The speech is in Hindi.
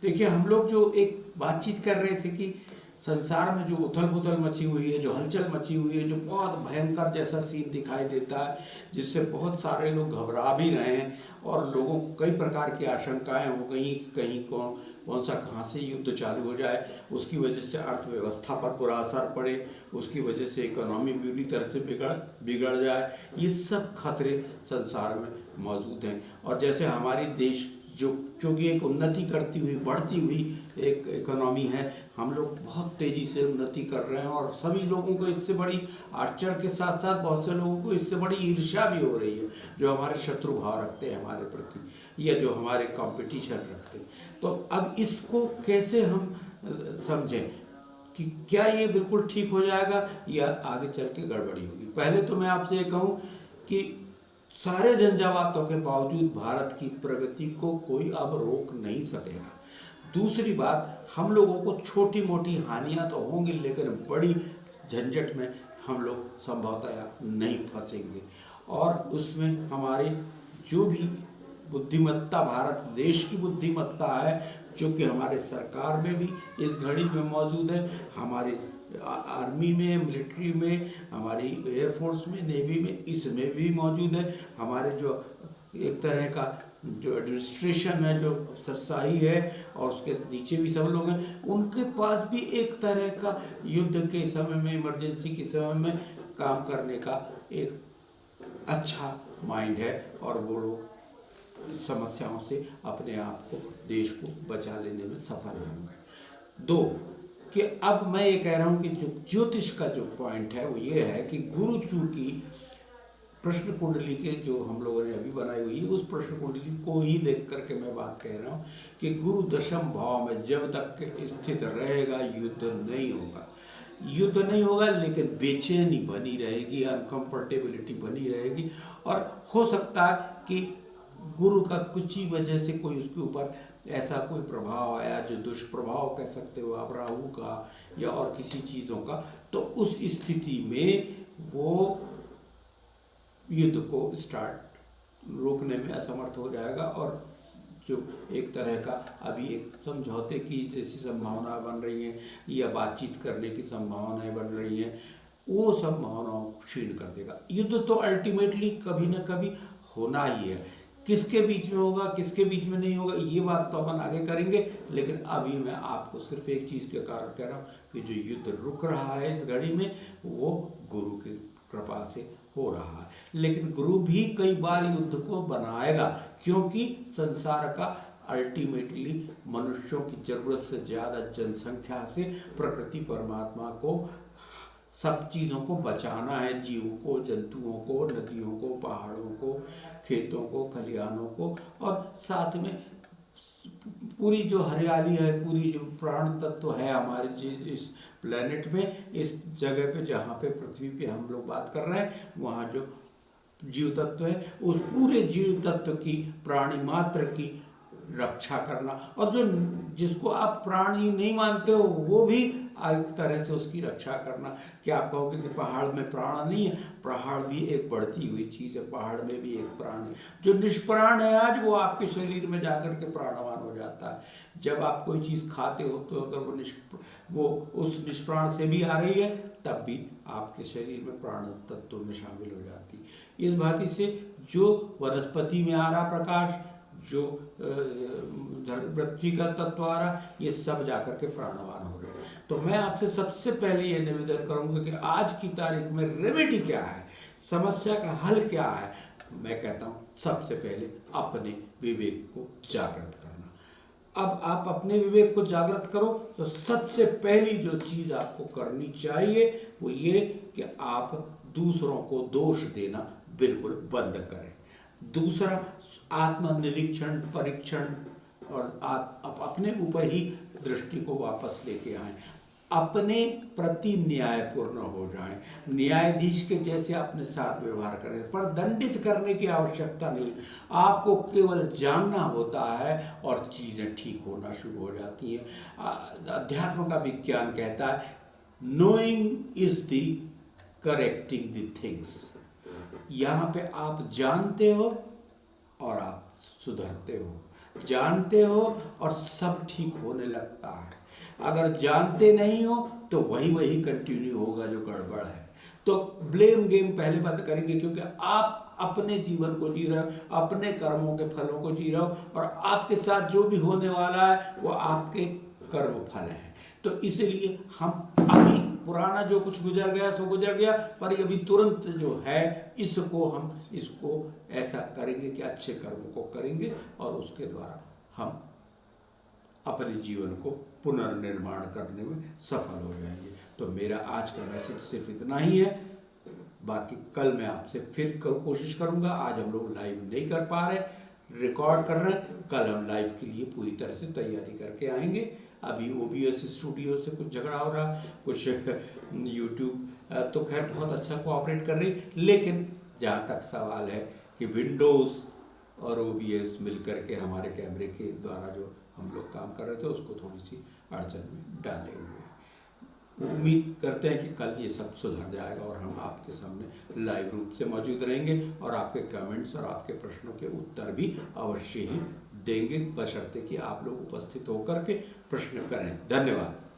देखिए, हम लोग जो एक बातचीत कर रहे थे कि संसार में जो उथल पुथल मची हुई है, जो हलचल मची हुई है, जो बहुत भयंकर जैसा सीन दिखाई देता है, जिससे बहुत सारे लोग घबरा भी रहे हैं और लोगों को कई प्रकार की आशंकाएं हो गई, कहीं कौन सा कहाँ से युद्ध चालू हो जाए, उसकी वजह से अर्थव्यवस्था पर बुरा असर पड़े, उसकी वजह से इकोनॉमी बुरी तरह से बिगड़ जाए, ये सब खतरे संसार में मौजूद हैं। और जैसे हमारी देश जो कि एक उन्नति करती हुई बढ़ती हुई एक इकोनॉमी है, हम लोग बहुत तेज़ी से उन्नति कर रहे हैं और सभी लोगों को इससे बड़ी आश्चर्य के साथ साथ बहुत से लोगों को इससे बड़ी ईर्ष्या भी हो रही है, जो हमारे शत्रु भाव रखते हैं हमारे प्रति या जो हमारे कंपटीशन रखते हैं। तो अब इसको कैसे हम समझें कि क्या ये बिल्कुल ठीक हो जाएगा या आगे चल के गड़बड़ी होगी। पहले तो मैं आपसे ये कहूँ कि सारे झंझावातों के बावजूद भारत की प्रगति को कोई अब रोक नहीं सकेगा। दूसरी बात, हम लोगों को छोटी मोटी हानियां तो होंगी, लेकिन बड़ी झंझट में हम लोग संभवतः नहीं फंसेंगे। और उसमें हमारे जो भी बुद्धिमत्ता, भारत देश की बुद्धिमत्ता है, जो कि हमारे सरकार में भी इस घड़ी में मौजूद है, हमारे आर्मी में, मिलिट्री में, हमारी एयरफोर्स में, नेवी में, इसमें भी मौजूद है। हमारे जो एक तरह का जो एडमिनिस्ट्रेशन है, जो अफसरशाही है, और उसके नीचे भी सब लोग हैं, उनके पास भी एक तरह का युद्ध के समय में, इमरजेंसी के समय में काम करने का एक अच्छा माइंड है और वो लोग इस समस्याओं से अपने आप को, देश को बचा लेने में सफल होंगे। दो, कि अब मैं ये कह रहा हूँ कि जो ज्योतिष का जो पॉइंट है वो ये है कि गुरु चूंकि प्रश्न कुंडली के जो हम लोगों ने अभी बनाई हुई है, उस प्रश्न कुंडली को ही देख करके मैं बात कह रहा हूँ कि गुरु दशम भाव में जब तक स्थित रहेगा युद्ध नहीं होगा। युद्ध नहीं होगा, लेकिन बेचैनी बनी रहेगी, अनकंफर्टेबिलिटी बनी रहेगी, और हो सकता है कि गुरु का कुछ ही वजह से कोई उसके ऊपर ऐसा कोई प्रभाव आया जो दुष्प्रभाव कह सकते हो आप, राहु का या और किसी चीज़ों का, तो उस स्थिति में वो युद्ध को रोकने में असमर्थ हो जाएगा और जो एक तरह का अभी एक समझौते की जैसी संभावना बन रही है या बातचीत करने की संभावनाएं बन रही हैं, वो संभावनाओं को क्षीण कर देगा। युद्ध तो अल्टीमेटली कभी ना कभी होना ही है, किसके बीच में होगा, किसके बीच में नहीं होगा, ये बात तो अपन आगे करेंगे। लेकिन अभी मैं आपको सिर्फ एक चीज़ के कारण कह रहा हूँ कि जो युद्ध रुक रहा है इस घड़ी में, वो गुरु की कृपा से हो रहा है। लेकिन गुरु भी कई बार युद्ध को बनाएगा, क्योंकि संसार का अल्टीमेटली मनुष्यों की ज़रूरत से ज़्यादा जनसंख्या से प्रकृति परमात्मा को सब चीज़ों को बचाना है, जीवों को, जंतुओं को, नदियों को, पहाड़ों को, खेतों को, खलिहानों को, और साथ में पूरी जो हरियाली है, पूरी जो प्राण तत्व है हमारे इस प्लेनेट में, इस जगह पे जहाँ पे पृथ्वी पे हम लोग बात कर रहे हैं, वहाँ जो जीव तत्व है, उस पूरे जीव तत्व की, प्राणी मात्र की रक्षा करना, और जो जिसको आप प्राणी नहीं मानते हो वो भी एक तरह से उसकी रक्षा करना। क्या आप कहोगे कि पहाड़ में प्राण नहीं है? पहाड़ भी एक बढ़ती हुई चीज़ है, पहाड़ में भी एक प्राण है। जो निष्प्राण है आज, वो आपके शरीर में जाकर के प्राणवान हो जाता है। जब आप कोई चीज़ खाते हो तो अगर वो उस निष्प्राण से भी आ रही है, तब भी आपके शरीर में प्राण तत्व में शामिल हो जाती। इस भांति से जो वनस्पति में आ रहा प्रकाश, जो पृथ्वी का तत्व आ रहा, ये सब जाकर के प्राणवान हो रहे हैं। तो मैं आपसे सबसे पहले ये निवेदन करूंगा कि आज की तारीख में रेमेडी क्या है, समस्या का हल क्या है। मैं कहता हूँ सबसे पहले अपने विवेक को जागृत करना। अब आप अपने विवेक को जागृत करो तो सबसे पहली जो चीज़ आपको करनी चाहिए वो ये कि आप दूसरों को दोष देना बिल्कुल बंद करें। दूसरा, आत्मनिरीक्षण, परीक्षण और अपने ऊपर ही दृष्टि को वापस लेके आएं, अपने प्रति न्यायपूर्ण हो जाएं, न्यायाधीश के जैसे अपने साथ व्यवहार करें। पर दंडित करने की आवश्यकता नहीं, आपको केवल जानना होता है और चीज़ें ठीक होना शुरू हो जाती हैं। अध्यात्म का विज्ञान कहता है knowing is the correcting the things. यहाँ पे आप जानते हो और आप सुधरते हो। जानते हो और सब ठीक होने लगता है। अगर जानते नहीं हो तो वही कंटिन्यू होगा जो गड़बड़ है। तो ब्लेम गेम पहले बंद करेंगे, क्योंकि आप अपने जीवन को जी रहे हो, अपने कर्मों के फलों को जी रहे हो, और आपके साथ जो भी होने वाला है वो आपके कर्म फल है। तो इसलिए हम अभी पुराना जो कुछ गुजर गया सो गुजर गया, पर अभी तुरंत जो है इसको ऐसा करेंगे कि अच्छे कर्मों को करेंगे और उसके द्वारा हम अपने जीवन को पुनर्निर्माण करने में सफल हो जाएंगे। तो मेरा आज का मैसेज सिर्फ इतना ही है। बाकी कल मैं आपसे फिर कोशिश करूंगा। आज हम लोग लाइव नहीं कर पा रहे, रिकॉर्ड कर रहे हैं। कल हम लाइव के लिए पूरी तरह से तैयारी करके आएंगे। अभी OBS स्टूडियो से कुछ झगड़ा हो रहा है, कुछ यूट्यूब तो खैर बहुत अच्छा कोऑपरेट कर रही, लेकिन जहाँ तक सवाल है कि विंडोज़ और OBS मिलकर के हमारे कैमरे के द्वारा जो हम लोग काम कर रहे थे उसको थोड़ी सी अड़चन में डाले हुए हैं। उम्मीद करते हैं कि कल ये सब सुधर जाएगा और हम आपके सामने लाइव रूप से मौजूद रहेंगे और आपके कमेंट्स और आपके प्रश्नों के उत्तर भी अवश्य ही देंगे, बशर्ते कि आप लोग उपस्थित होकर के प्रश्न करें। धन्यवाद।